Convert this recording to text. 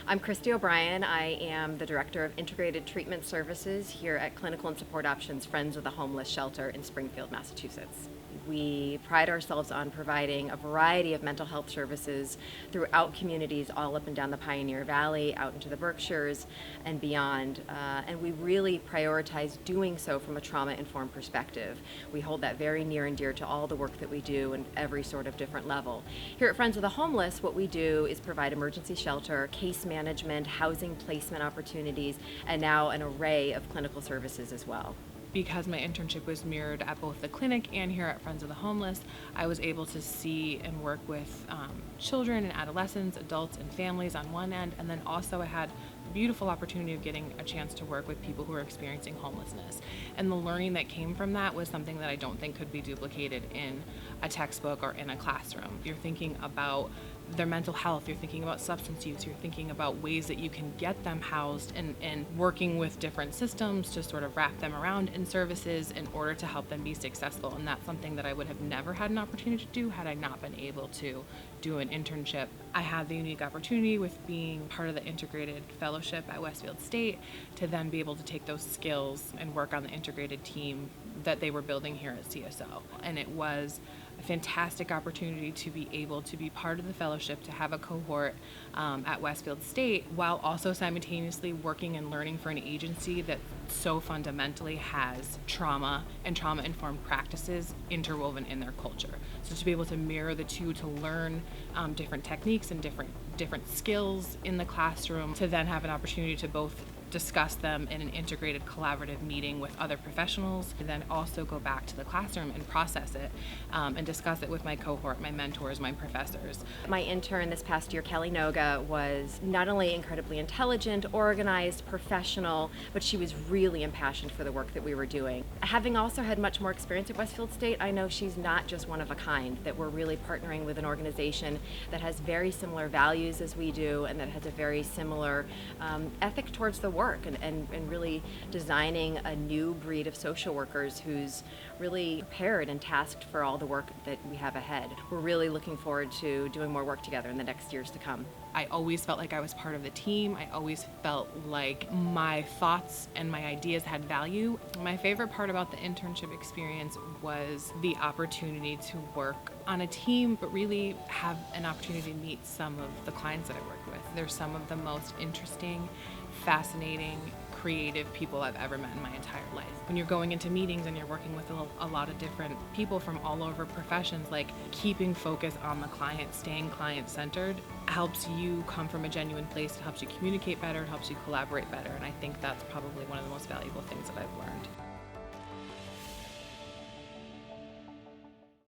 I'm Christy O'Brien. I am the Director of Integrated Treatment Services here at Clinical and Support Options Friends of the Homeless Shelter in Springfield, Massachusetts. We pride ourselves on providing a variety of mental health services throughout communities all up and down the Pioneer Valley, out into the Berkshires and beyond. And we really prioritize doing so from a trauma-informed perspective. We hold that very near and dear to all the work that we do in every sort of different level. Here at Friends of the Homeless, what we do is provide emergency shelter, case management, housing placement opportunities, and now an array of clinical services as well. Because my internship was mirrored at both the clinic and here at Friends of the Homeless, I was able to see and work with children and adolescents, adults and families on one end, and then also I had the beautiful opportunity of getting a chance to work with people who are experiencing homelessness. And the learning that came from that was something that I don't think could be duplicated in a textbook or in a classroom. You're thinking about their mental health, you're thinking about substance use, you're thinking about ways that you can get them housed and working with different systems to sort of wrap them around in services in order to help them be successful. And that's something that I would have never had an opportunity to do had I not been able to do an internship. I had the unique opportunity with being part of the integrated fellowship at Westfield State to then be able to take those skills and work on the integrated team that they were building here at CSO. And it was a fantastic opportunity to be able to be part of the fellowship, to have a cohort at Westfield State, while also simultaneously working and learning for an agency that so fundamentally has trauma and trauma-informed practices interwoven in their culture. So to be able to mirror the two, to learn different techniques and different skills in the classroom, to then have an opportunity to both discuss them in an integrated collaborative meeting with other professionals, and then also go back to the classroom and process it and discuss it with my cohort, my mentors, my professors. My intern this past year, Kelly Noga, was not only incredibly intelligent, organized, professional, but she was really impassioned for the work that we were doing. Having also had much more experience at Westfield State, I know she's not just one of a kind, that we're really partnering with an organization that has very similar values as we do and that has a very similar ethic towards the work and really designing a new breed of social workers who's really prepared and tasked for all the work that we have ahead. We're really looking forward to doing more work together in the next years to come. I always felt like I was part of the team. I always felt like my thoughts and my ideas had value. My favorite part about the internship experience was the opportunity to work on a team, but really have an opportunity to meet some of the clients that I worked with. They're some of the most interesting, fascinating, creative people I've ever met in my entire life. When you're going into meetings and you're working with a lot of different people from all over professions, like keeping focus on the client, staying client-centered, helps you come from a genuine place. It helps you communicate better, it helps you collaborate better, and I think that's probably one of the most valuable things that I've learned.